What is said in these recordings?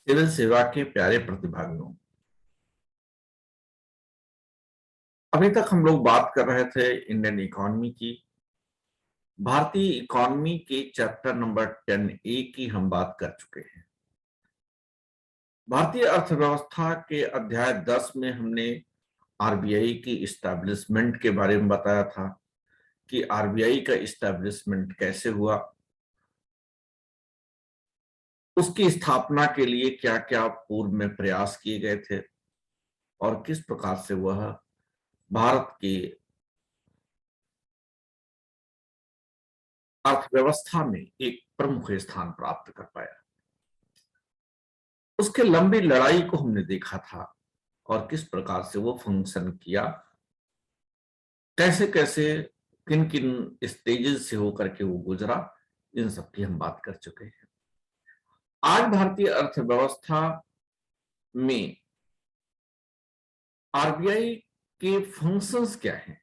Civil सेवा के प्यारे प्रतिभागियों, अभी तक हम लोग बात कर रहे थे इंडियन इकोनॉमी की। भारतीय इकोनॉमी के चैप्टर नंबर 10A की हम बात कर चुके हैं। भारतीय अर्थव्यवस्था के अध्याय 10 में हमने आरबीआई की इस्टेब्लिशमेंट के बारे में बताया था कि आरबीआई का इस्टेब्लिशमेंट कैसे हुआ, उसकी स्थापना के लिए क्या क्या पूर्व में प्रयास किए गए थे और किस प्रकार से वह भारत के अर्थव्यवस्था में एक प्रमुख स्थान प्राप्त कर पाया। उसके लंबी लड़ाई को हमने देखा था और किस प्रकार से वो फंक्शन किया, कैसे कैसे किन किन स्टेजेस से होकर के वो गुजरा, इन सब की हम बात कर चुके हैं। आज भारतीय अर्थव्यवस्था में आरबीआई के फंक्शंस क्या हैं,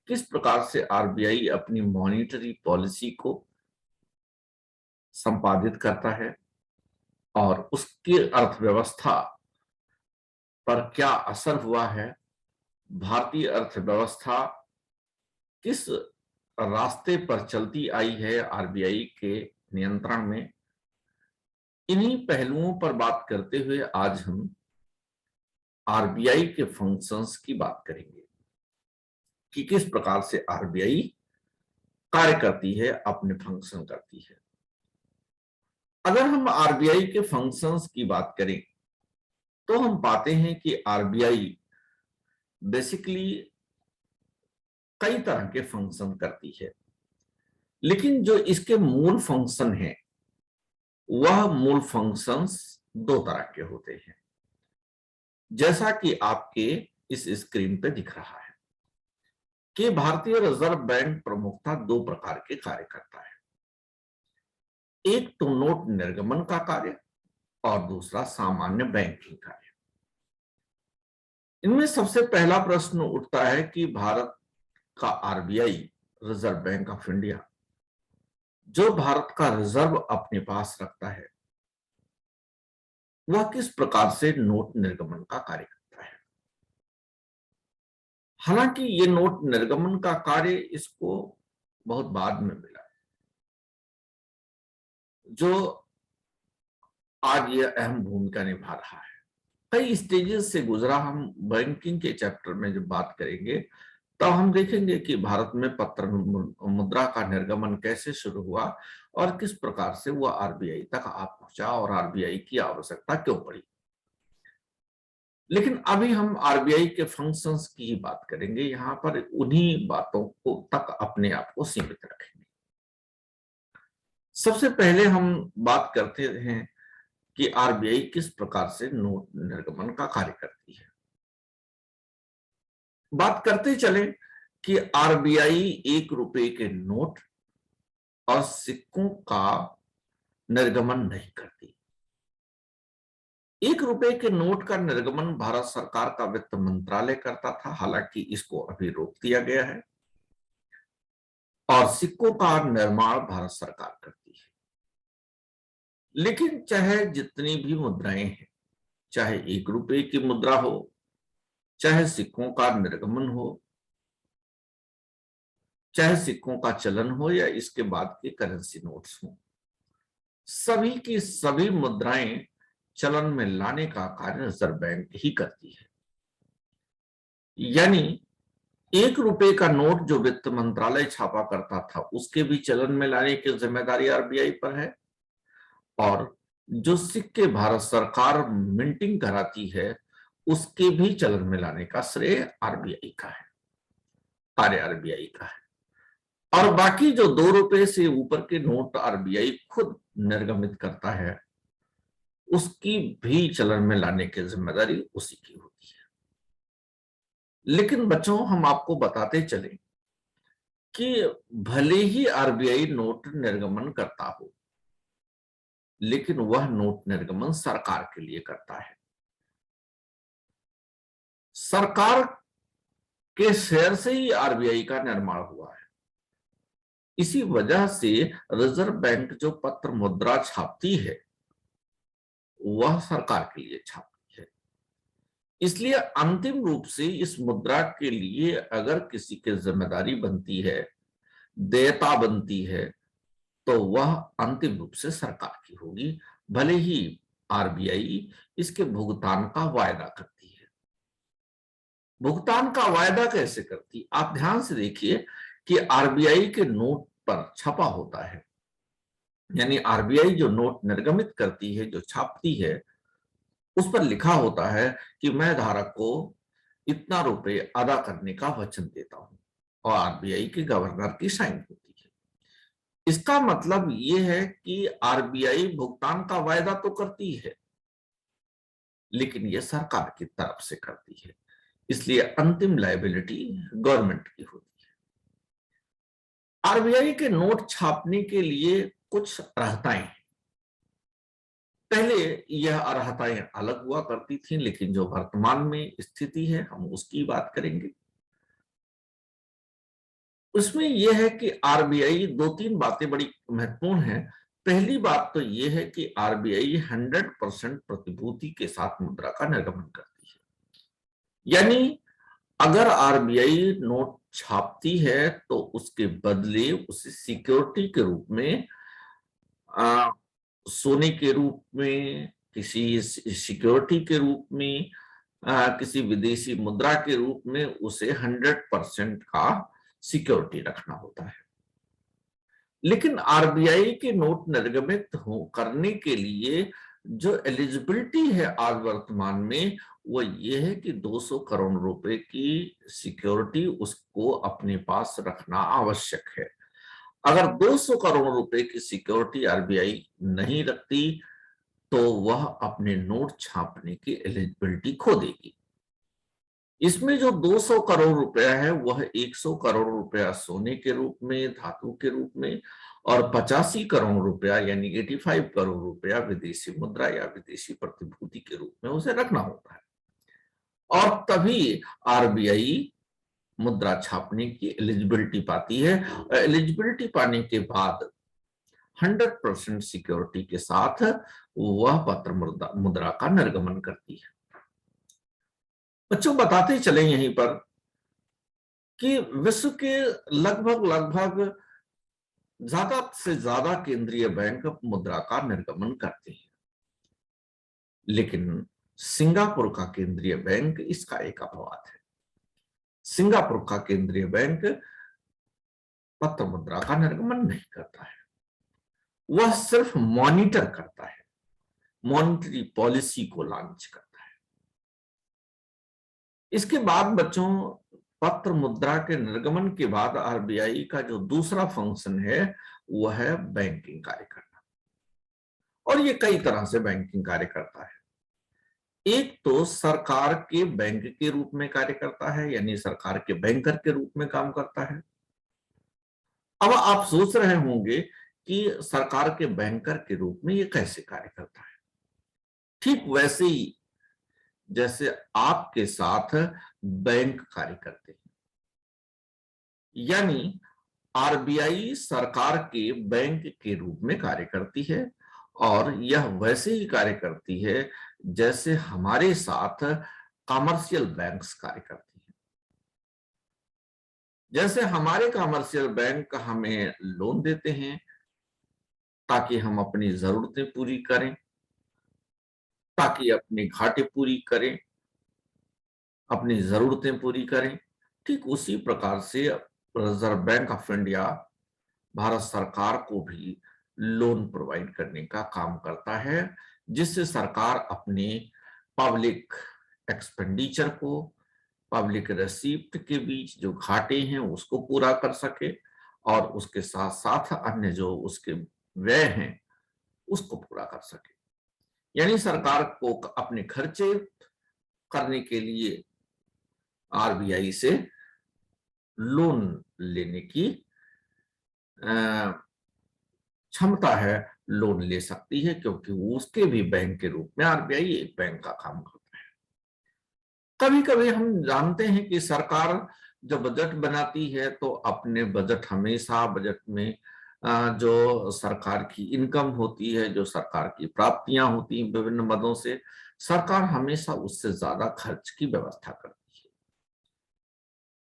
किस प्रकार से आरबीआई अपनी मॉनिटरी पॉलिसी को संपादित करता है और उसकी अर्थव्यवस्था पर क्या असर हुआ है, भारतीय अर्थव्यवस्था किस रास्ते पर चलती आई है आरबीआई के नियंत्रण में। इन्हीं पहलुओं पर बात करते हुए आज हम आरबीआई के फंक्शंस की बात करेंगे कि किस प्रकार से आरबीआई कार्य करती है, अपने फंक्शन करती है। अगर हम आरबीआई के फंक्शंस की बात करें तो हम पाते हैं कि आरबीआई बेसिकली कई तरह के फंक्शन करती है, लेकिन जो इसके मूल फंक्शन है वह मूल फंक्शंस दो तरह के होते हैं, जैसा कि आपके इस स्क्रीन पे दिख रहा है कि भारतीय रिजर्व बैंक प्रमुखता दो प्रकार के कार्य करता है। एक तो नोट निर्गमन का कार्य और दूसरा सामान्य बैंकिंग कार्य। इनमें सबसे पहला प्रश्न उठता है कि भारत का RBI, reserve bank of India, जो भारत का रिजर्व अपने पास रखता है, वह किस प्रकार से नोट निर्गमन का कार्य करता है। हालांकि ये नोट निर्गमन का कार्य इसको बहुत बाद में मिला, जो आज ये अहम भूमिका निभा रहा है। कई स्टेजेस से गुजरा। हम बैंकिंग के चैप्टर में जब बात करेंगे तब हम देखेंगे कि भारत में पत्र मुद्रा का निर्गमन कैसे शुरू हुआ और किस प्रकार से वह आरबीआई तक आ पहुंचा और आरबीआई की आवश्यकता क्यों पड़ी। लेकिन अभी हम आरबीआई के फंक्शंस की ही बात करेंगे, यहां पर उन्हीं बातों को तक अपने आप को सीमित रखेंगे। सबसे पहले हम बात करते हैं कि आरबीआई किस प्रकार से नोट निर्गमन का कार्य करती है। बात करते चले कि आरबीआई 1 रुपए के नोट और सिक्कों का निर्गमन नहीं करती। 1 रुपए के नोट का निर्गमन भारत सरकार का वित्त मंत्रालय करता था, हालांकि इसको अभी रोक दिया गया है, और सिक्कों का निर्माण भारत सरकार करती है। लेकिन चाहे जितनी भी मुद्राएं हैं, चाहे 1 रुपए की मुद्रा हो, चाहे सिक्कों का निर्गमन हो, चाहे सिक्कों का चलन हो या इसके बाद के करेंसी नोट्स हो, सभी की सभी मुद्राएं चलन में लाने का कार्य रिजर्व बैंक ही करती है। यानी 1 रुपए का नोट जो वित्त मंत्रालय छापा करता था, उसके भी चलन में लाने की जिम्मेदारी आरबीआई पर है, और जो सिक्के भारत सरकार मिंटिंग कराती है उसके भी चलन में लाने का श्रेय आरबीआई का है, कार्य आरबीआई का है। और बाकी जो 2 रुपए से ऊपर के नोट आरबीआई खुद निर्गमित करता है, उसकी भी चलन में लाने की जिम्मेदारी उसी की होती है। लेकिन बच्चों, हम आपको बताते चले कि भले ही आरबीआई नोट निर्गमन करता हो, लेकिन वह नोट निर्गमन सरकार के लिए करता है। सरकार के शेयर से ही आरबीआई का निर्माण हुआ है। इसी वजह से रिजर्व बैंक जो पत्र मुद्रा छापती है वह सरकार के लिए छापती है। इसलिए अंतिम रूप से इस मुद्रा के लिए अगर किसी की जिम्मेदारी बनती है, देयता बनती है, तो वह अंतिम रूप से सरकार की होगी, भले ही आरबीआई इसके भुगतान का वायदा करती है। भुगतान का वायदा कैसे करती, आप ध्यान से देखिए कि आरबीआई के नोट पर छपा होता है, यानी आरबीआई जो नोट निर्गमित करती है, जो छापती है, उस पर लिखा होता है कि मैं धारक को इतना रुपए अदा करने का वचन देता हूं, और आरबीआई के गवर्नर की साइन होती है। इसका मतलब यह है कि आरबीआई भुगतान का वायदा तो करती है, लेकिन यह सरकार की तरफ से करती है, इसलिए अंतिम लायबिलिटी गवर्नमेंट की होती है। आरबीआई के नोट छापने के लिए कुछ अर्हताएं, पहले यह अर्हताएं अलग हुआ करती थी, लेकिन जो वर्तमान में स्थिति है हम उसकी बात करेंगे। उसमें यह है कि आरबीआई, दो तीन बातें बड़ी महत्वपूर्ण हैं। पहली बात तो यह है कि आरबीआई 100% प्रतिभूति के साथ मुद्रा का निर्गमन करती है, यानी अगर आरबीआई नोट छापती है तो उसके बदले उसे सिक्योरिटी के रूप में, सोने के रूप में, किसी सिक्योरिटी के रूप में, किसी विदेशी मुद्रा के रूप में उसे 100% का सिक्योरिटी रखना होता है। लेकिन आरबीआई के नोट निर्गमित करने के लिए जो एलिजिबिलिटी है आज वर्तमान में, वो ये है कि 200 करोड़ रुपए की सिक्योरिटी उसको अपने पास रखना आवश्यक है। अगर 200 करोड़ रुपए की सिक्योरिटी आरबीआई नहीं रखती तो वह अपने नोट छापने की एलिजिबिलिटी खो देगी। इसमें जो 200 करोड़ रुपया है वह 100 करोड़ रुपया सोने के रूप में, धातु के रूप में, और 85 करोड़ रुपया यानी 85 करोड़ रुपया विदेशी मुद्रा या विदेशी प्रतिभूति के रूप में उसे रखना होता है। और तभी आरबीआई मुद्रा छापने की एलिजिबिलिटी पाती है। एलिजिबिलिटी पाने के बाद 100% सिक्योरिटी के साथ वह पत्र मुद्रा का निर्गमन करती है। बच्चों, बताते चले यहीं पर कि विश्व के लगभग ज्यादा से ज्यादा केंद्रीय बैंक मुद्रा का निर्गमन करते हैं, लेकिन सिंगापुर का केंद्रीय बैंक इसका एक अपवाद है। सिंगापुर का केंद्रीय बैंक पत्र मुद्रा का निर्गमन नहीं करता है, वह सिर्फ मॉनिटर करता है, मॉनिटरी पॉलिसी को लॉन्च करता है। इसके बाद बच्चों, पत्र मुद्रा के निर्गमन के बाद आरबीआई का जो दूसरा फंक्शन है वह है बैंकिंग कार्य करना, और ये कई तरह से बैंकिंग कार्य करता है। एक तो सरकार के बैंक के रूप में कार्य करता है, यानी सरकार के बैंकर के रूप में काम करता है। अब आप सोच रहे होंगे कि सरकार के बैंकर के रूप में ये कैसे कार्य करता है। ठीक वैसे ही जैसे आपके साथ बैंक कार्य करते हैं, यानी आरबीआई सरकार के बैंक के रूप में कार्य करती है, और यह वैसे ही कार्य करती है जैसे हमारे साथ कमर्शियल बैंक्स कार्य करती है। जैसे हमारे कमर्शियल बैंक हमें लोन देते हैं ताकि हम अपनी जरूरतें पूरी करें, ताकि अपनी घाटे पूरी करें, अपनी जरूरतें पूरी करें, ठीक उसी प्रकार से reserve bank of India Bharat सरकार को भी लोन प्रोवाइड करने का काम करता है, जिससे सरकार अपने पब्लिक एक्सपेंडिचर को, पब्लिक रिसीप्ट के बीच जो घाटे हैं उसको पूरा कर सके, और उसके साथ साथ अन्य जो उसके व्यय हैं उसको पूरा कर सके। यानी सरकार को अपने खर्चे करने के लिए आरबीआई से लोन लेने की क्षमता है, लोन ले सकती है, क्योंकि वो उसके भी बैंक के रूप में आरबीआई एक बैंक का काम करता है। कभी कभी हम जानते हैं कि सरकार जब बजट बनाती है तो अपने बजट हमेशा बजट में जो सरकार की इनकम होती है, जो सरकार की प्राप्तियां होती हैं विभिन्न मदों से, सरकार हमेशा उससे ज्यादा खर्च की व्यवस्था करती है।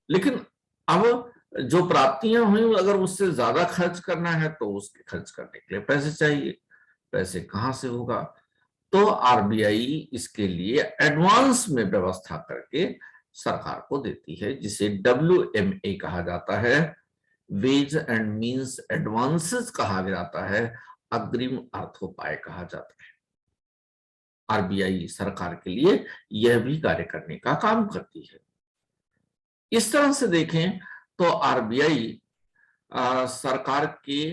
लेकिन अब जो प्राप्तियां हुई, अगर उससे ज्यादा खर्च करना है तो उसके खर्च करने के लिए पैसे चाहिए। पैसे कहां से होगा? तो आरबीआई इसके लिए एडवांस में व्यवस्था करके सरकार को देती है, जिसे WMA कहा जाता है, वेज एंड मींस एडवांसेस कहा जाता है, अग्रिम अर्थोपाय कहा जाता है। आरबीआई सरकार के लिए यह भी कार्य करने का काम करती है। इस तरह से देखें तो आरबीआई सरकार के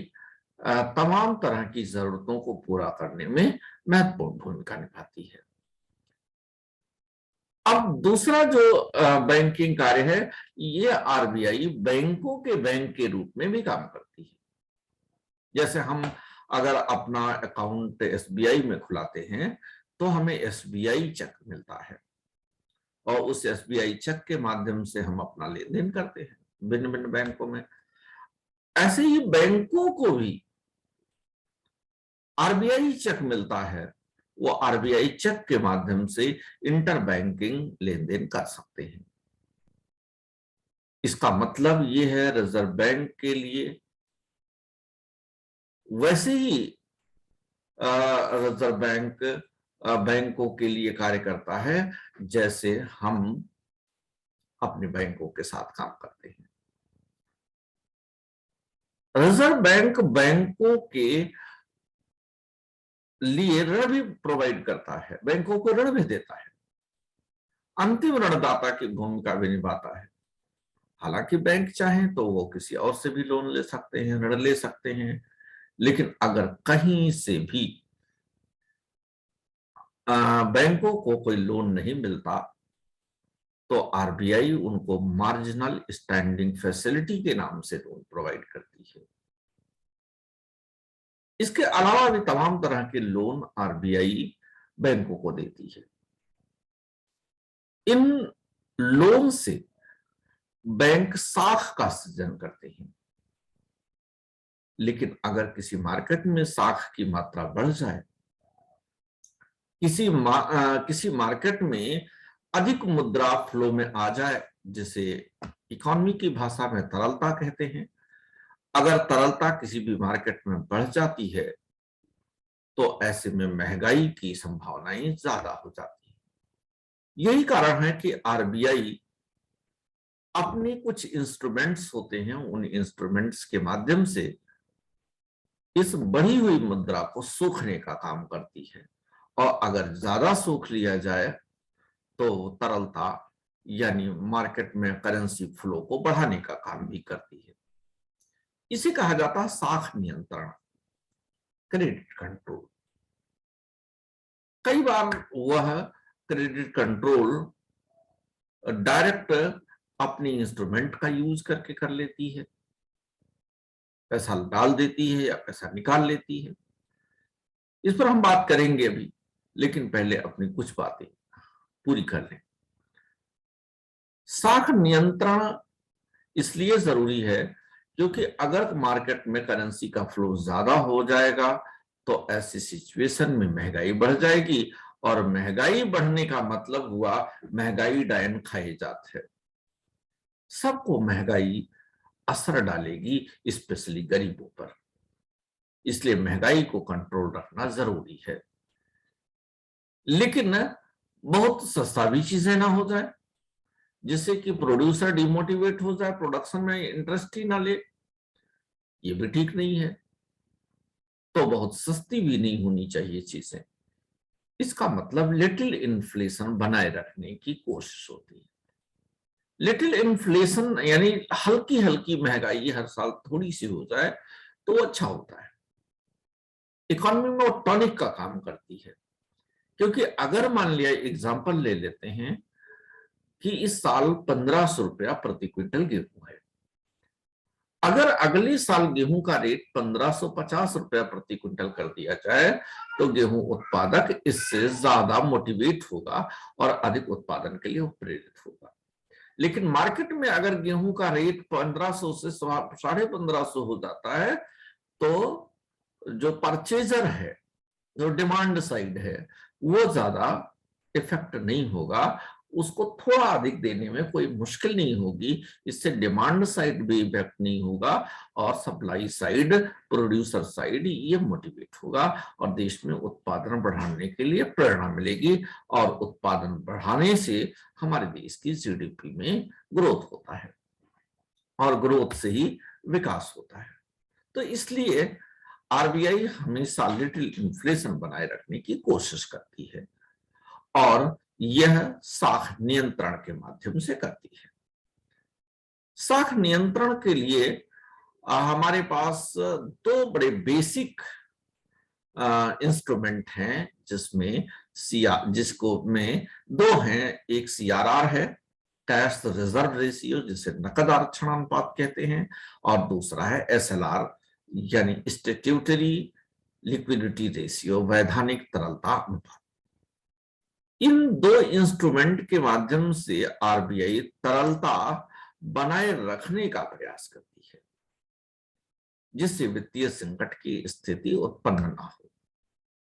तमाम तरह की जरूरतों को पूरा करने में महत्वपूर्ण भूमिका निभाती है। अब दूसरा जो बैंकिंग कार्य है, ये आरबीआई बैंकों के बैंक के रूप में भी काम करती है। जैसे हम अगर अपना अकाउंट एसबीआई में खुलाते हैं तो हमें एसबीआई चेक मिलता है, और उस एसबीआई चेक के माध्यम से हम अपना लेन देन करते हैं भिन्न भिन्न बैंकों में। ऐसे ही बैंकों को भी आरबीआई चेक मिलता है, वो आरबीआई चेक के माध्यम से इंटर बैंकिंग लेन देन कर सकते हैं। इसका मतलब ये है रिजर्व बैंक के लिए वैसे ही रिजर्व बैंक बैंकों के लिए कार्य करता है जैसे हम अपने बैंकों के साथ काम करते हैं। रिजर्व बैंक बैंकों के लिए ऋण भी प्रोवाइड करता है, बैंकों को ऋण भी देता है, अंतिम ऋणदाता की भूमिका भी निभाता है। हालांकि बैंक चाहें तो वो किसी और से भी लोन ले सकते हैं, ऋण ले सकते हैं, लेकिन अगर कहीं से भी बैंकों को कोई लोन नहीं मिलता तो आरबीआई उनको मार्जिनल स्टैंडिंग फैसिलिटी के नाम से लोन प्रोवाइड करती है। इसके अलावा भी तमाम तरह के लोन आरबीआई बैंकों को देती है। इन लोन से बैंक साख का सृजन करते हैं, लेकिन अगर किसी मार्केट में साख की मात्रा बढ़ जाए, किसी मार्केट में अधिक मुद्रा फ्लो में आ जाए, जिसे इकोनॉमी की भाषा में तरलता कहते हैं, अगर तरलता किसी भी मार्केट में बढ़ जाती है तो ऐसे में महंगाई की संभावनाएं ज्यादा हो जाती है। यही कारण है कि आरबीआई अपने कुछ इंस्ट्रूमेंट्स होते हैं, उन इंस्ट्रूमेंट्स के माध्यम से इस बढ़ी हुई मुद्रा को सोखने का काम करती है, और अगर ज्यादा सोख लिया जाए तो तरलता यानी मार्केट में करेंसी फ्लो को बढ़ाने का काम भी करती है। इसे कहा जाता है साख नियंत्रण, क्रेडिट कंट्रोल। कई बार वह क्रेडिट कंट्रोल डायरेक्ट अपनी इंस्ट्रूमेंट का यूज करके कर लेती है, पैसा डाल देती है या पैसा निकाल लेती है। इस पर हम बात करेंगे अभी, लेकिन पहले अपनी कुछ बातें पूरी कर लें। साख नियंत्रण इसलिए जरूरी है क्योंकि अगर मार्केट में करेंसी का फ्लो ज्यादा हो जाएगा तो ऐसी सिचुएशन में महंगाई बढ़ जाएगी, और महंगाई बढ़ने का मतलब हुआ महंगाई डायन खाए जात है। सबको महंगाई असर डालेगी, स्पेशली गरीबों पर। इसलिए महंगाई को कंट्रोल रखना जरूरी है, लेकिन बहुत सस्ता भी चीजें ना हो जाए जिससे कि प्रोड्यूसर डिमोटिवेट हो जाए, प्रोडक्शन में इंटरेस्ट ही ना ले, ये भी ठीक नहीं है। तो बहुत सस्ती भी नहीं होनी चाहिए चीजें। इसका मतलब लिटिल इन्फ्लेशन बनाए रखने की कोशिश होती है। लिटिल इन्फ्लेशन यानी हल्की हल्की महंगाई हर साल थोड़ी सी हो जाए तो अच्छा होता है, इकोनॉमी में वो टॉनिक का काम करती है। क्योंकि अगर मान लिया एग्जांपल ले लेते हैं कि इस साल 1500 रुपया प्रति क्विंटल गेहूं है, अगर अगले साल गेहूं का रेट 1550 रुपया प्रति क्विंटल कर दिया जाए तो गेहूं उत्पादक इससे ज्यादा मोटिवेट होगा और अधिक उत्पादन के लिए प्रेरित होगा। लेकिन मार्केट में अगर गेहूं का रेट 1500 से 1550 हो जाता है तो जो परचेजर है, जो डिमांड साइड है, वो ज्यादा इफेक्ट नहीं होगा, उसको थोड़ा अधिक देने में कोई मुश्किल नहीं होगी। इससे डिमांड साइड भी इफेक्ट नहीं होगा और सप्लाई साइड, प्रोड्यूसर साइड ये मोटिवेट होगा और देश में उत्पादन बढ़ाने के लिए प्रेरणा मिलेगी। और उत्पादन बढ़ाने से हमारे देश की जीडीपी में ग्रोथ होता है और ग्रोथ से ही विकास होता है। तो इसलिए आरबीआई हमेशा लिटिल इन्फ्लेशन बनाए रखने की कोशिश करती है और यह साख नियंत्रण के माध्यम से करती है। साख नियंत्रण के लिए हमारे पास दो बड़े बेसिक इंस्ट्रूमेंट हैं, जिसमें जिसको में दो हैं। एक सीआरआर है, कैश रिजर्व रेशियो, जिसे नकद आरक्षण अनुपात कहते हैं, और दूसरा है एसएलआर यानी स्टैट्यूटरी लिक्विडिटी रेशियो, वैधानिक तरलता अनुपात। इन दो इंस्ट्रूमेंट के माध्यम से आरबीआई तरलता बनाए रखने का प्रयास करती है, जिससे वित्तीय संकट की स्थिति उत्पन्न ना हो।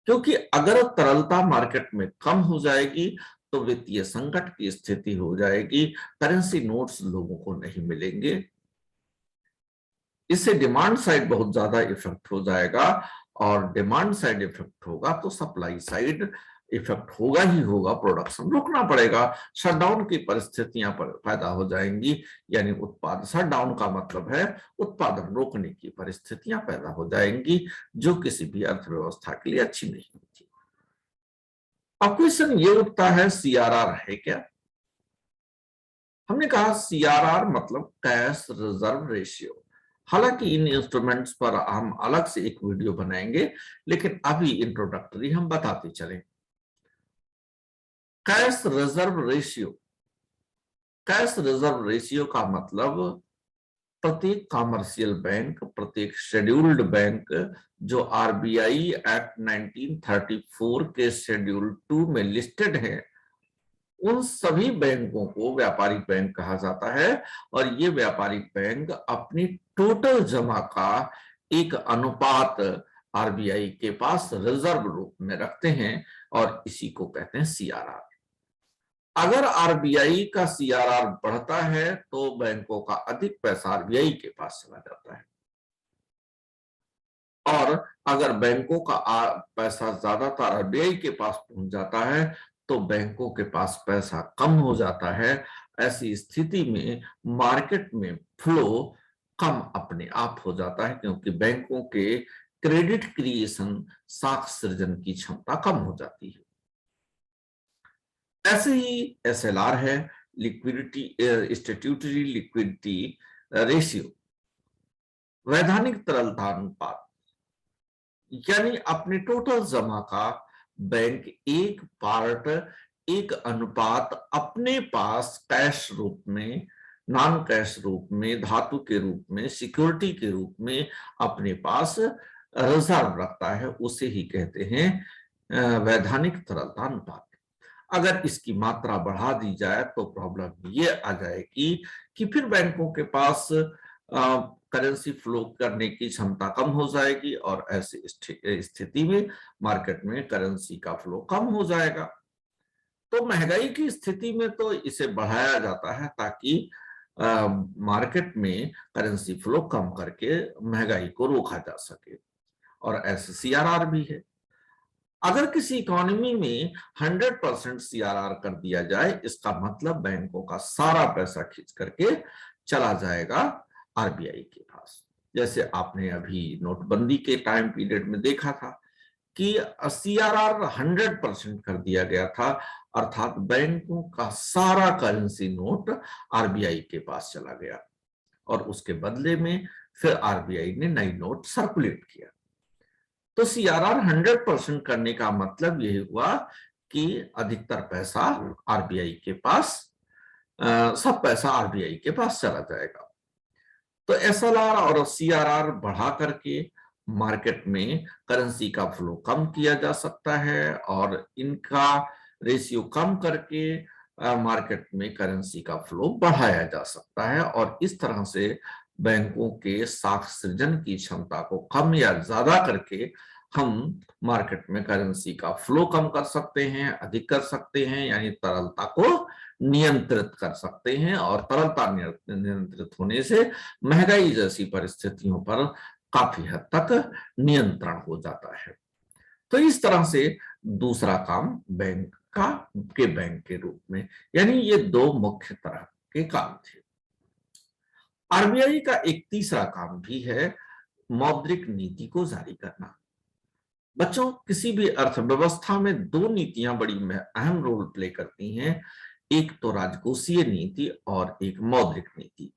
क्योंकि अगर तरलता मार्केट में कम हो जाएगी तो वित्तीय संकट की स्थिति हो जाएगी, करेंसी नोट्स लोगों को नहीं मिलेंगे, इससे डिमांड साइड बहुत ज्यादा इफेक्ट हो जाएगा और डिमांड साइड इफेक्ट होगा तो सप्लाई साइड इफेक्ट होगा ही होगा, प्रोडक्शन रोकना पड़ेगा, शटडाउन की परिस्थितियां पैदा हो जाएंगी। यानी उत्पादन, शटडाउन का मतलब है उत्पादन रोकने की परिस्थितियां पैदा हो जाएंगी, जो किसी भी अर्थव्यवस्था के लिए अच्छी नहीं होती। अब क्वेश्चन ये उठता है, सीआरआर है क्या? हमने कहा सीआरआर मतलब कैश रिजर्व रेशियो। हालांकि इन इंस्ट्रूमेंट्स पर हम अलग से एक वीडियो बनाएंगे, लेकिन अभी इंट्रोडक्टरी हम बताते चलें। Cash reserve ratio, cash reserve ratio का मतलब प्रत्येक कॉमर्शियल बैंक, प्रत्येक शेड्यूल्ड बैंक जो आरबीआई एक्ट 1934 के शेड्यूल 2 में लिस्टेड है, उन सभी बैंकों को व्यापारिक बैंक कहा जाता है। और ये व्यापारिक बैंक अपनी टोटल जमा का एक अनुपात आरबीआई के पास रिजर्व रूप में रखते हैं और इसी को कहते हैं सीआरआर। अगर आरबीआई का सीआरआर बढ़ता है तो बैंकों का अधिक पैसा आरबीआई के पास चला जाता है, और अगर बैंकों का पैसा ज्यादातर आरबीआई के पास पहुंच जाता है तो बैंकों के पास पैसा कम हो जाता है। ऐसी स्थिति में मार्केट में फ्लो कम अपने आप हो जाता है, क्योंकि बैंकों के क्रेडिट क्रिएशन, साख सृजन की क्षमता कम हो जाती है। ऐसे ही एसएलआर है, लिक्विडिटी स्टैट्यूटरी लिक्विडिटी रेशियो, वैधानिक तरलता अनुपात, यानी अपने टोटल जमा का बैंक एक पार्ट, एक अनुपात अपने पास कैश रूप में, नॉन कैश रूप में, धातु के रूप में, सिक्योरिटी के रूप में अपने पास रिजर्व रखता है, उसे ही कहते हैं वैधानिक तरलता अनुपात। अगर इसकी मात्रा बढ़ा दी जाए तो प्रॉब्लम ये आ जाएगी कि फिर बैंकों के पास करेंसी फ्लो करने की क्षमता कम हो जाएगी और ऐसी स्थिति में मार्केट में करेंसी का फ्लो कम हो जाएगा। तो महंगाई की स्थिति में तो इसे बढ़ाया जाता है ताकि मार्केट में करेंसी फ्लो कम करके महंगाई को रोका जा सके, और ऐसे सीआरआर भी है। अगर किसी इकोनॉमी में 100% सीआरआर कर दिया जाए, इसका मतलब बैंकों का सारा पैसा खींच करके चला जाएगा आरबीआई के पास। जैसे आपने अभी नोटबंदी के टाइम पीरियड में देखा था कि सीआरआर 100% कर दिया गया था, अर्थात बैंकों का सारा करेंसी नोट आरबीआई के पास चला गया और उसके बदले में फिर आरबीआई ने नई नोट सर्कुलेट किया। तो सीआरआर 100% करने का मतलब यही हुआ कि अधिकतर पैसा आरबीआई के पास, सब पैसा आरबीआई के पास चला जाएगा। तो एसएलआर और सीआरआर बढ़ा करके मार्केट में करेंसी का फ्लो कम किया जा सकता है और इनका रेशियो कम करके मार्केट में करेंसी का फ्लो बढ़ाया जा सकता है, और इस तरह से बैंकों के साख सृजन की क्षमता को कम या ज्यादा करके हम मार्केट में करेंसी का फ्लो कम कर सकते हैं, अधिक कर सकते हैं, यानी तरलता को नियंत्रित कर सकते हैं। और तरलता नियंत्रित होने से महंगाई जैसी परिस्थितियों पर काफी हद तक नियंत्रण हो जाता है। तो इस तरह से दूसरा काम बैंक के रूप में, यानी ये दो मुख्य तरह के काम थे। आरबीआई का एक तीसरा काम भी है मौद्रिक नीति को जारी करना। बच्चों, किसी भी अर्थव्यवस्था में दो नीतियां बड़ी अहम रोल प्ले करती हैं, एक तो राजकोषीय नीति और एक मौद्रिक नीति।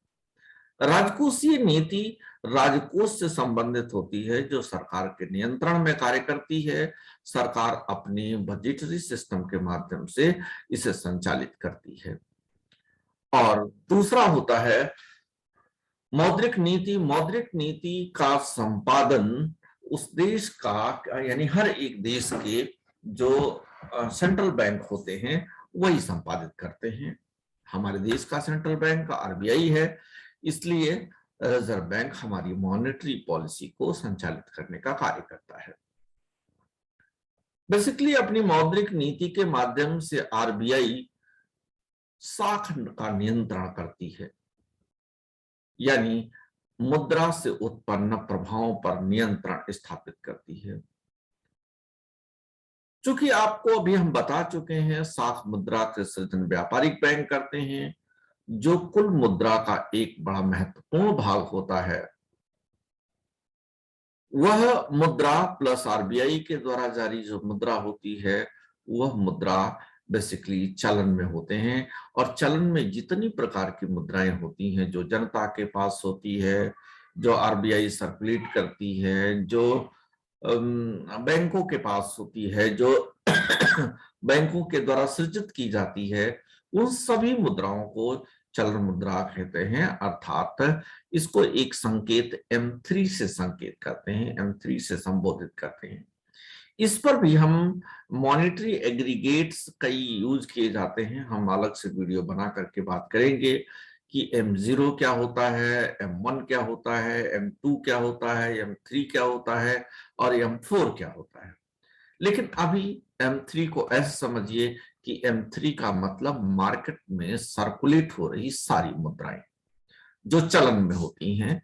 राजकोषीय नीति राजकोष से संबंधित होती है, जो सरकार के नियंत्रण में कार्य करती है। सरकार अपने बजटरी सिस्टम के माध्यम से इसे संचालित करती है। और दूसरा होता है मौद्रिक नीति। मौद्रिक नीति का संपादन उस देश का, यानी हर एक देश के जो सेंट्रल बैंक होते हैं वही संपादित करते हैं। हमारे देश का सेंट्रल बैंक आरबीआई है, इसलिए रिजर्व बैंक हमारी मॉनेटरी पॉलिसी को संचालित करने का कार्य करता है। बेसिकली अपनी मौद्रिक नीति के माध्यम से आरबीआई साख का नियंत्रण करती है, यानी मुद्रा से उत्पन्न प्रभावों पर नियंत्रण स्थापित करती है। चूंकि आपको अभी हम बता चुके हैं, साख मुद्रा के सृजन व्यापारिक बैंक करते हैं, जो कुल मुद्रा का एक बड़ा महत्वपूर्ण भाग होता है। वह मुद्रा प्लस आरबीआई के द्वारा जारी जो मुद्रा होती है, वह मुद्रा बेसिकली चलन में होते हैं। और चलन में जितनी प्रकार की मुद्राएं होती हैं, जो जनता के पास होती है, जो आरबीआई सर्कुलेट करती है, जो बैंकों के पास होती है, जो बैंकों के द्वारा सृजित की जाती है, उन सभी मुद्राओं को चलन मुद्रा कहते हैं। अर्थात इसको एक संकेत M3 से संकेत करते हैं, M3 से संबोधित करते हैं। इस पर भी हम मॉनेटरी एग्रीगेट्स कई यूज किए जाते हैं। हम अलग से वीडियो बना करके बात करेंगे कि M0 क्या होता है, M1 क्या होता है, M2 क्या होता है, M3 क्या होता है और M4 क्या होता है। लेकिन अभी M3 को ऐसे समझिए कि M3 का मतलब मार्केट में सर्कुलेट हो रही सारी मुद्राएं जो चलन में होती हैं,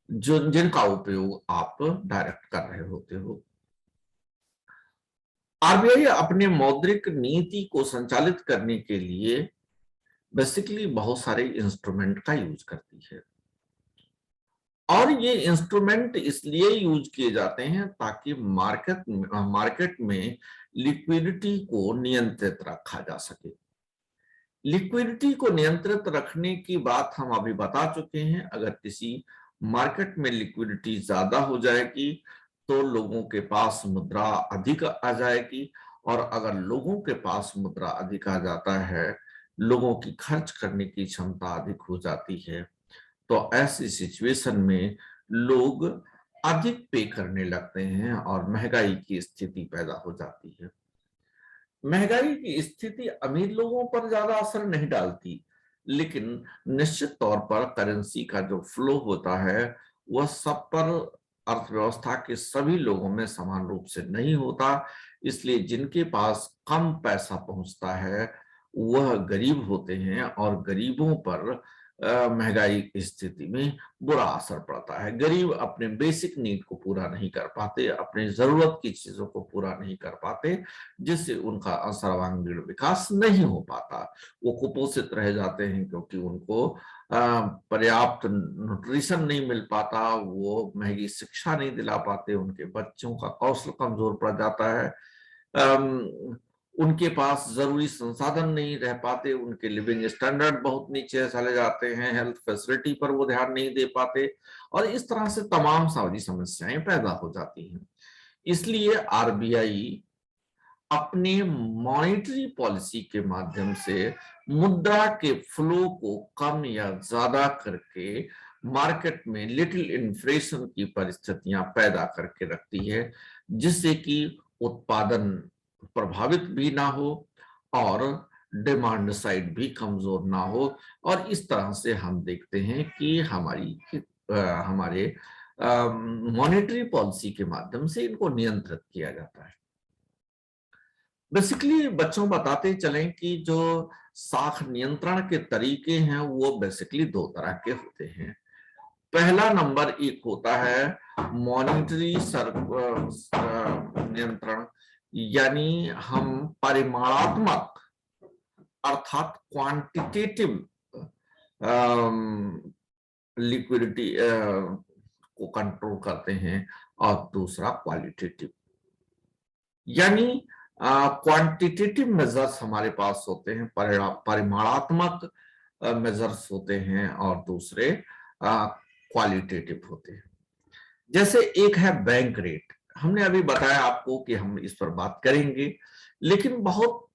जो जिनका उपयोग आप डायरेक्ट कर रहे होते हो। आरबीआई अपने मौद्रिक नीति को संचालित करने के लिए बेसिकली बहुत सारे इंस्ट्रूमेंट का यूज करती है। और ये इंस्ट्रूमेंट इसलिए यूज किए जाते हैं ताकि मार्केट में लिक्विडिटी को नियंत्रित रखा जा सके। लिक्विडिटी को नियंत्रित रखने की बात हम अभी बता चुके हैं। अगर किसी मार्केट में लिक्विडिटी ज्यादा हो जाएगी तो लोगों के पास मुद्रा अधिक आ जाएगी, और अगर लोगों के पास मुद्रा अधिक आ जाता है, लोगों की खर्च करने की क्षमता अधिक हो जाती है, तो ऐसी सिचुएशन में लोग अधिक पे करने लगते हैं और महंगाई की स्थिति पैदा हो जाती है। महंगाई की स्थिति अमीर लोगों पर ज्यादा असर नहीं डालती, लेकिन निश्चित तौर पर करेंसी का जो फ्लो होता है वह सब पर, अर्थव्यवस्था के सभी लोगों में समान रूप से नहीं होता। इसलिए जिनके पास कम पैसा पहुंचता है वह गरीब होते हैं, और गरीबों पर महंगाई की स्थिति में बुरा असर पड़ता है। गरीब अपने बेसिक नीड को पूरा नहीं कर पाते, अपने जरूरत की चीजों को पूरा नहीं कर पाते, जिससे उनका सर्वांगीण विकास नहीं हो पाता। वो कुपोषित रह जाते हैं क्योंकि उनको पर्याप्त न्यूट्रिशन नहीं मिल पाता, वो महंगी शिक्षा नहीं दिला पाते, उनके बच्चों का कौशल कमजोर पड़ जाता है, उनके पास जरूरी संसाधन नहीं रह पाते, उनके लिविंग स्टैंडर्ड बहुत नीचे चले जाते हैं, हेल्थ फैसिलिटी पर वो ध्यान नहीं दे पाते, और इस तरह से तमाम सारी समस्याएं पैदा हो जाती हैं। इसलिए आरबीआई अपने मॉनेटरी पॉलिसी के माध्यम से मुद्रा के फ्लो को कम या ज्यादा करके मार्केट में लिटिल इन्फ्लेशन की परिस्थितियां पैदा करके रखती है, जिससे कि उत्पादन प्रभावित भी ना हो और डिमांड साइड भी कमजोर ना हो। और इस तरह से हम देखते हैं कि हमारी हमारे मॉनेटरी पॉलिसी के माध्यम से इनको नियंत्रित किया जाता है। बेसिकली बच्चों बताते चलें कि जो साख नियंत्रण के तरीके हैं वो बेसिकली दो तरह के होते हैं। पहला नंबर एक होता है मॉनिटरी नियंत्रण, यानी हम परिमाणात्मक अर्थात क्वांटिटेटिव लिक्विडिटी को कंट्रोल करते हैं, और दूसरा क्वालिटेटिव, यानी क्वांटिटेटिव मेजर्स हमारे पास होते हैं, परिमाणात्मक मेजर्स होते हैं, और दूसरे क्वालिटेटिव होते हैं। जैसे एक है बैंक रेट, हमने अभी बताया आपको कि हम इस पर बात करेंगे, लेकिन बहुत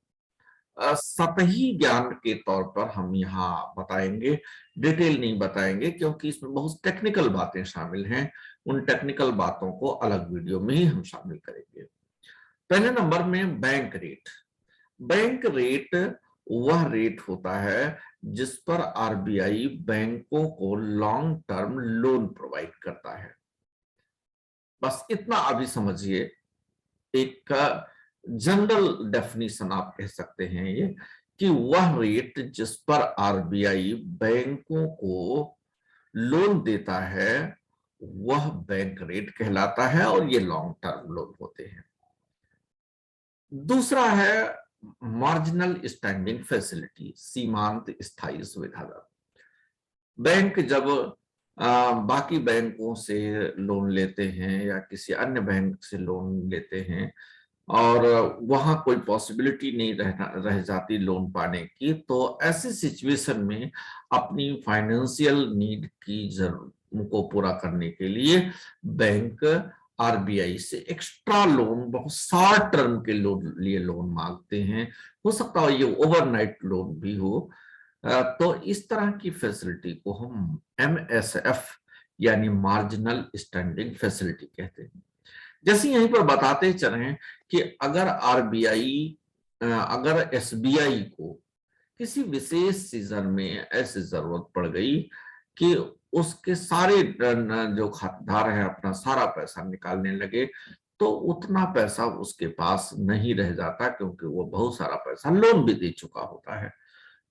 सतही ज्ञान के तौर पर हम यहाँ बताएंगे, डिटेल नहीं बताएंगे, क्योंकि इसमें बहुत टेक्निकल बातें शामिल हैं। उन टेक्निकल बातों को अलग वीडियो में ही हम शामिल करेंगे। पहले नंबर में बैंक रेट। बैंक रेट वह रेट होता है जिस पर आरबीआई बैंकों को लॉन्ग टर्म लोन प्रोवाइड करता है। बस इतना अभी समझिए, एक जनरल डेफिनेशन आप कह सकते हैं ये, कि वह रेट जिस पर आरबीआई बैंकों को लोन देता है वह बैंक रेट कहलाता है, और ये लॉन्ग टर्म लोन होते हैं। दूसरा है मार्जिनल स्टैंडिंग फैसिलिटी, सीमांत स्थायी सुविधा दर। बैंक जब बाकी बैंकों से लोन लेते हैं या किसी अन्य बैंक से लोन लेते हैं और वहां कोई पॉसिबिलिटी नहीं रह जाती लोन पाने की, तो ऐसी सिचुएशन में अपनी फाइनेंशियल नीड की जरूरत को पूरा करने के लिए बैंक आरबीआई से एक्स्ट्रा लोन, बहुत शॉर्ट टर्म के लिए लोन मांगते हैं। हो सकता है ये ओवरनाइट लोन भी हो। तो इस तरह की फैसिलिटी को हम MSF यानी मार्जिनल स्टैंडिंग फैसिलिटी कहते हैं। जैसे यहीं पर बताते चले कि अगर आरबीआई, अगर एसबीआई को किसी विशेष सीजन में ऐसी जरूरत पड़ गई कि उसके सारे जो खातेदार हैं अपना सारा पैसा निकालने लगे, तो उतना पैसा उसके पास नहीं रह जाता, क्योंकि वो बहुत सारा पैसा लोन भी दे चुका होता है।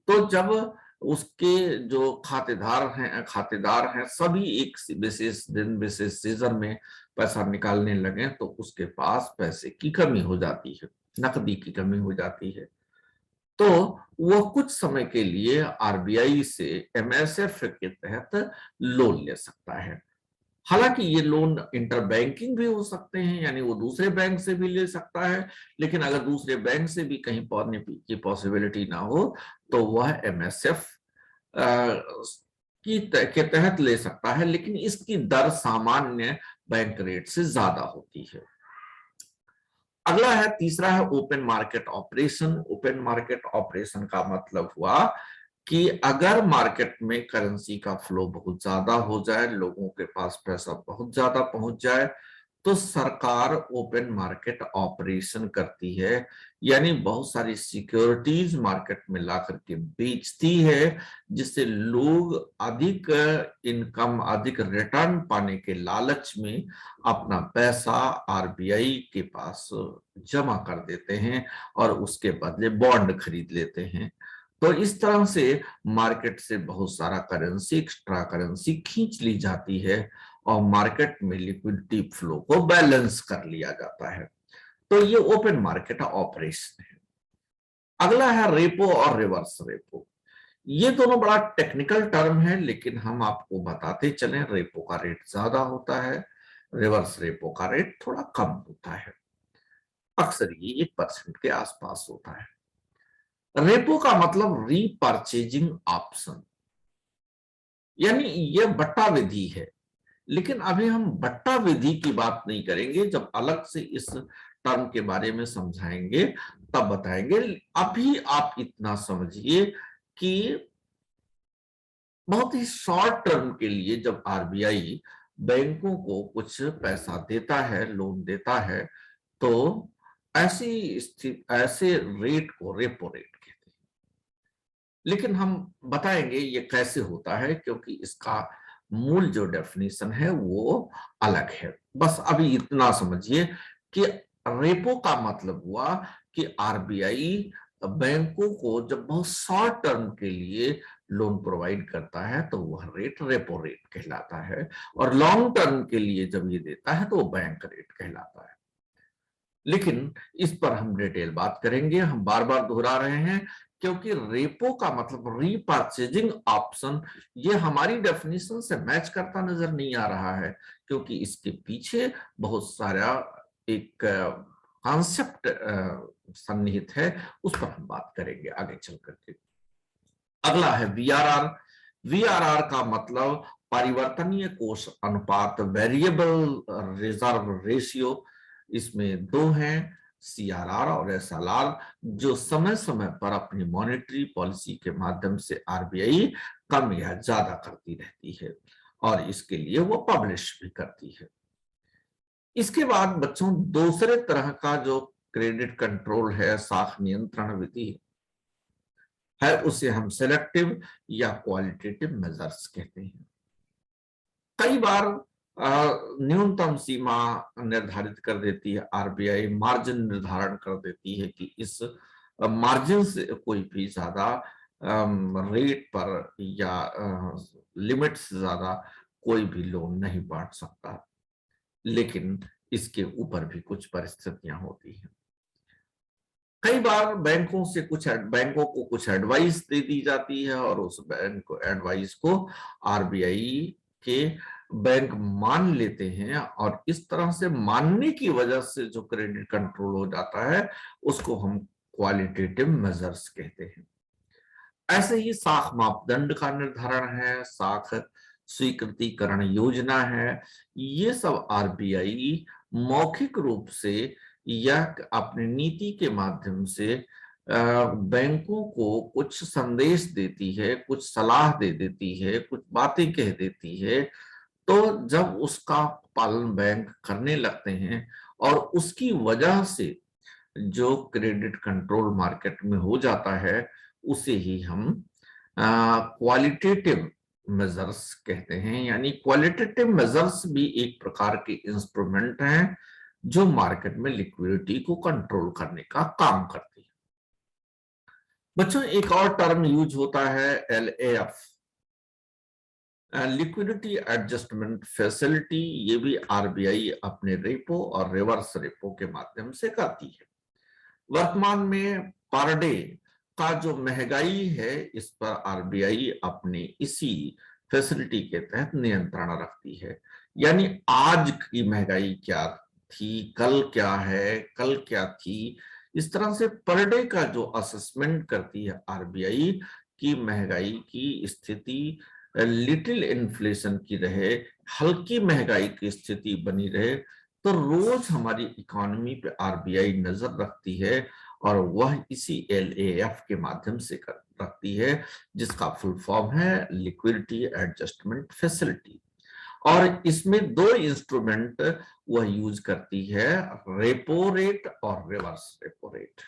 तो जब उसके जो खातेदार हैं सभी एक विशेष दिन विशेष सीजन में पैसा निकालने लगे, तो उसके पास पैसे की कमी हो जाती है, नकदी की कमी हो जाती है। तो वो कुछ समय के लिए आरबीआई से MSF के तहत लोन ले सकता है। हालांकि ये लोन इंटर बैंकिंग भी हो सकते हैं, यानी वो दूसरे बैंक से भी ले सकता है, लेकिन अगर दूसरे बैंक से भी कहीं पाने की पॉसिबिलिटी ना हो तो वह MSF के तहत ले सकता है, लेकिन इसकी दर सामान्य बैंक रेट से ज्यादा होती है। अगला है, तीसरा है open market operation. Open market operation का मतलब हुआ कि अगर मार्केट में करेंसी का फ्लो बहुत ज्यादा हो जाए, लोगों के पास पैसा बहुत ज्यादा पहुंच जाए, तो सरकार ओपन मार्केट ऑपरेशन करती है, यानी बहुत सारी सिक्योरिटीज मार्केट में ला करके बेचती है, जिससे लोग अधिक इनकम, अधिक रिटर्न पाने के लालच में अपना पैसा आरबीआई के पास जमा कर देते हैं और उसके बदले बॉन्ड खरीद लेते हैं। तो इस तरह से मार्केट से बहुत सारा करेंसी, एक्स्ट्रा करेंसी खींच ली जाती है और मार्केट में लिक्विडिटी फ्लो को बैलेंस कर लिया जाता है। तो ये ओपन मार्केट ऑपरेशन है। अगला है रेपो और रिवर्स रेपो। ये दोनों बड़ा टेक्निकल टर्म है, लेकिन हम आपको बताते चलें, रेपो का रेट ज्यादा होता है, रिवर्स रेपो का रेट थोड़ा कम होता है। अक्सर ये 1% के आसपास होता है। रेपो का मतलब रीपर्चेजिंग ऑप्शन, यानी ये बट्टा विधि है, लेकिन अभी हम बट्टा विधि की बात नहीं करेंगे। जब अलग से इस टर्म के बारे में समझाएंगे तब बताएंगे। अभी आप इतना समझिए कि बहुत ही शॉर्ट टर्म के लिए जब आरबीआई बैंकों को कुछ पैसा देता है, लोन देता है, तो ऐसी स्थिति, ऐसे रेट को रेपो रेट कहते हैं। लेकिन हम बताएंगे ये कैसे होता है, क्योंकि इसका मूल जो डेफिनेशन है वो अलग है। बस अभी इतना समझिए कि रेपो का मतलब हुआ कि आरबीआई बैंकों को जब बहुत शॉर्ट टर्म के लिए लोन प्रोवाइड करता है तो वह रेट रेपो रेट कहलाता है, और लॉन्ग टर्म के लिए जब ये देता है तो वो बैंक रेट कहलाता है। लेकिन इस पर हम डिटेल बात करेंगे, हम बार बार दोहरा रहे हैं क्योंकि रेपो का मतलब रीपर्चेजिंग ऑप्शन, ये हमारी डेफिनेशन से मैच करता नजर नहीं आ रहा है, क्योंकि इसके पीछे बहुत सारा एक कॉन्सेप्ट सन्निहित है, उस पर हम बात करेंगे आगे चल करके। अगला है वीआरआर। वीआरआर का मतलब परिवर्तनीय कोष अनुपात, वेरिएबल रिजर्व रेशियो। इसमें दो हैं, सीआरआर और एसएलआर, जो समय समय पर अपनी मॉनेटरी पॉलिसी के माध्यम से आरबीआई कम या ज्यादा करती रहती है और इसके लिए वो पब्लिश भी करती है। इसके बाद बच्चों दूसरे तरह का जो क्रेडिट कंट्रोल है, साख नियंत्रण विधि है, उसे हम सिलेक्टिव या क्वालिटेटिव मेजर्स कहते हैं। कई बार न्यूनतम सीमा निर्धारित कर देती है आरबीआई, मार्जिन निर्धारण कर देती है कि इस मार्जिन से कोई भी ज्यादा रेट पर या लिमिट से ज्यादा कोई भी लोन नहीं बांट सकता, लेकिन इसके ऊपर भी कुछ परिस्थितियां होती हैं। कई बार बैंकों को कुछ एडवाइस दे दी जाती है और उस बैंक को एडवाइस को आरबीआई के बैंक मान लेते हैं, और इस तरह से मानने की वजह से जो क्रेडिट कंट्रोल हो जाता है उसको हम क्वालिटेटिव मेजर्स कहते हैं। ऐसे ही साख मापदंड का निर्धारण है, साख स्वीकृतिकरण योजना है, ये सब आरबीआई मौखिक रूप से या अपनी नीति के माध्यम से बैंकों को कुछ संदेश देती है, कुछ सलाह दे देती है, कुछ बातें कह देती है। तो जब उसका पालन बैंक करने लगते हैं और उसकी वजह से जो क्रेडिट कंट्रोल मार्केट में हो जाता है, उसे ही हम क्वालिटेटिव मेजर्स कहते हैं। यानी क्वालिटेटिव मेजर्स भी एक प्रकार के इंस्ट्रूमेंट हैं जो मार्केट में लिक्विडिटी को कंट्रोल करने का काम करती है। बच्चों एक और टर्म यूज होता है एलएएफ, लिक्विडिटी एडजस्टमेंट फैसिलिटी। ये भी आरबीआई अपने रेपो और रिवर्स रेपो के माध्यम से करती है। वर्तमान में पर डे का जो महंगाई है, इस पर आरबीआई अपने इसी फैसिलिटी के तहत नियंत्रण रखती है। यानी आज की महंगाई क्या थी, कल क्या है, कल क्या थी, इस तरह से पर डे का जो असेसमेंट करती है आरबीआई की महंगाई की स्थिति लिटिल इन्फ्लेशन की रहे, हल्की महंगाई की स्थिति बनी रहे, तो रोज हमारी इकोनॉमी पे आरबीआई नजर रखती है और वह इसी एलएएफ के माध्यम से रखती है, जिसका फुल फॉर्म है लिक्विडिटी एडजस्टमेंट फैसिलिटी। और इसमें दो इंस्ट्रूमेंट वह यूज करती है, रेपो रेट और रिवर्स रेपो रेट।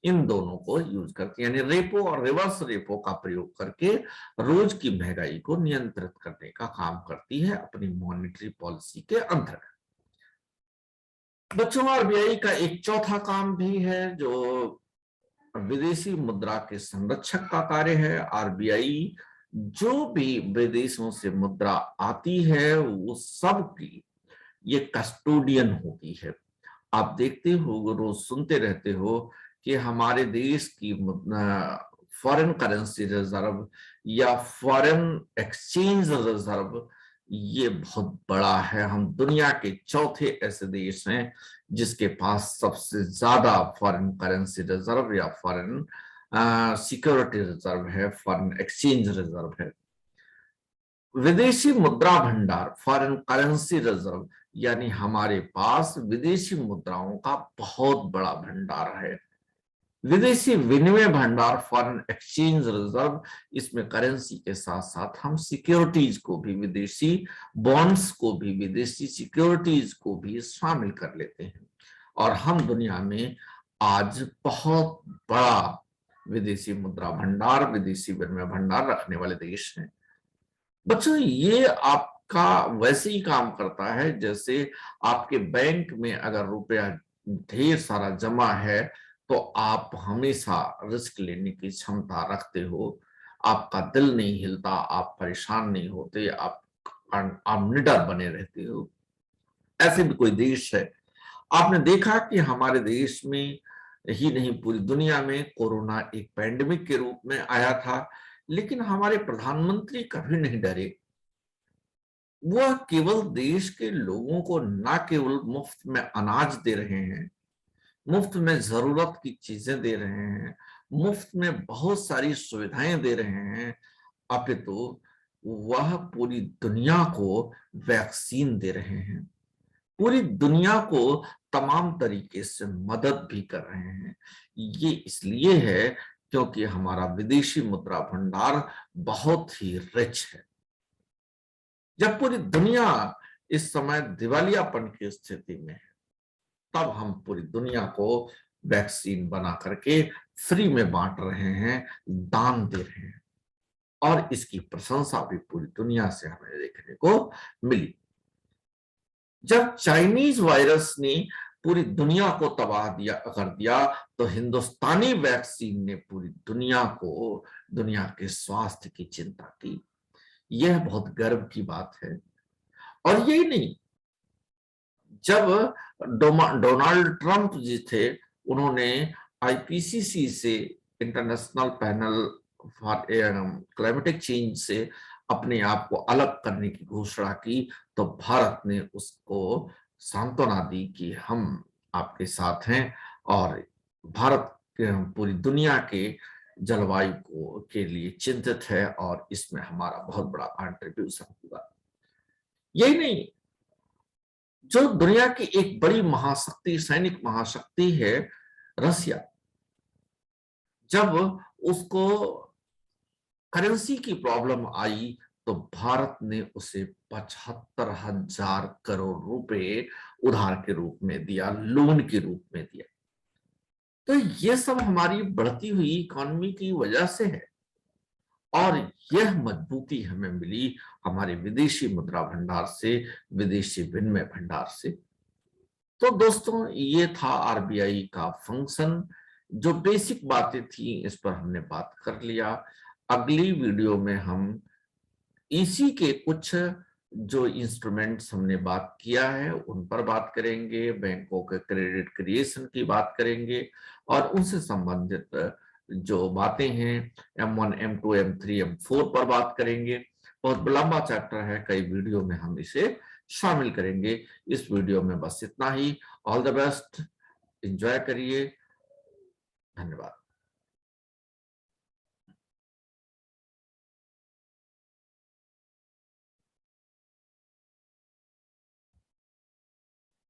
इन दोनों को यूज करती है, यानी रेपो और रिवर्स रेपो का प्रयोग करके रोज की महंगाई को नियंत्रित करने का काम करती है अपनी मॉनेटरी पॉलिसी के अंतर्गत। बच्चों आरबीआई का एक चौथा काम भी है जो विदेशी मुद्रा के संरक्षक का कार्य है। आरबीआई जो भी विदेशों से मुद्रा आती है वो सब की ये कस्टोडियन होती है। आप देखते हो, रोज सुनते रहते हो कि हमारे देश की फॉरेन करेंसी रिजर्व या फॉरेन एक्सचेंज रिजर्व ये बहुत बड़ा है। हम दुनिया के चौथे ऐसे देश हैं जिसके पास सबसे ज्यादा फॉरेन करेंसी रिजर्व या फॉरेन सिक्योरिटी रिजर्व है, फॉरेन एक्सचेंज रिजर्व है। विदेशी मुद्रा भंडार, फॉरेन करेंसी रिजर्व, यानी हमारे पास विदेशी मुद्राओं का बहुत बड़ा भंडार है। विदेशी विनिमय भंडार, फॉरेन एक्सचेंज रिजर्व, इसमें करेंसी के साथ साथ हम सिक्योरिटीज को भी, विदेशी बॉन्ड्स को भी, विदेशी सिक्योरिटीज को भी शामिल कर लेते हैं। और हम दुनिया में आज बहुत बड़ा विदेशी मुद्रा भंडार, विदेशी विनिमय भंडार रखने वाले देश हैं। बच्चों, ये आपका वैसे ही काम करता है जैसे आपके बैंक में अगर रुपया ढेर सारा जमा है तो आप हमेशा रिस्क लेने की क्षमता रखते हो, आपका दिल नहीं हिलता, आप परेशान नहीं होते, आप निडर बने रहते हो। ऐसे भी कोई देश है? आपने देखा कि हमारे देश में ही नहीं पूरी दुनिया में कोरोना एक पैंडेमिक के रूप में आया था, लेकिन हमारे प्रधानमंत्री कभी नहीं डरे। वह केवल देश के लोगों को ना केवल मुफ्त में अनाज दे रहे हैं, मुफ्त में जरूरत की चीजें दे रहे हैं, मुफ्त में बहुत सारी सुविधाएं दे रहे हैं, अपितु वह पूरी दुनिया को वैक्सीन दे रहे हैं, पूरी दुनिया को तमाम तरीके से मदद भी कर रहे हैं। ये इसलिए है क्योंकि हमारा विदेशी मुद्रा भंडार बहुत ही रिच है। जब पूरी दुनिया इस समय दिवालियापन की स्थिति में है, तब हम पूरी दुनिया को वैक्सीन बना करके फ्री में बांट रहे हैं, दान दे रहे हैं, और इसकी प्रशंसा भी पूरी दुनिया से हमें देखने को मिली। जब चाइनीज वायरस ने पूरी दुनिया को तबाह कर दिया तो हिंदुस्तानी वैक्सीन ने पूरी दुनिया को, दुनिया के स्वास्थ्य की चिंता की। यह बहुत गर्व की बात है। और यही नहीं, जब डोनाल्ड ट्रंप जी थे, उन्होंने आईपीसीसी से, international panel for climatic change से अपने आप को अलग करने की घोषणा की, तो भारत ने उसको सांत्वना दी कि हम आपके साथ हैं, और भारत पूरी दुनिया के जलवायु को के लिए चिंतित है, और इसमें हमारा बहुत बड़ा कंट्रीब्यूशन होगा। यही नहीं, जो दुनिया की एक बड़ी महाशक्ति, सैनिक महाशक्ति है रसिया, जब उसको करेंसी की प्रॉब्लम आई तो भारत ने उसे 75,000 करोड़ रुपए उधार के रूप में दिया, लोन के रूप में दिया। तो ये सब हमारी बढ़ती हुई इकोनॉमी की वजह से है, और यह मजबूती हमें मिली हमारे विदेशी मुद्रा भंडार से, विदेशी विनिमय भंडार से। तो दोस्तों, ये था आरबीआई का फंक्शन। जो बेसिक बातें थी इस पर हमने बात कर लिया। अगली वीडियो में हम इसी के कुछ जो इंस्ट्रूमेंट्स हमने बात किया है उन पर बात करेंगे, बैंकों के क्रेडिट क्रिएशन की बात करेंगे, और उनसे संबंधित जो बातें हैं M1, M2, M3, M4 पर बात करेंगे। बहुत लंबा चैप्टर है, कई वीडियो में हम इसे शामिल करेंगे। इस वीडियो में बस इतना ही। ऑल द बेस्ट, एंजॉय करिए। धन्यवाद।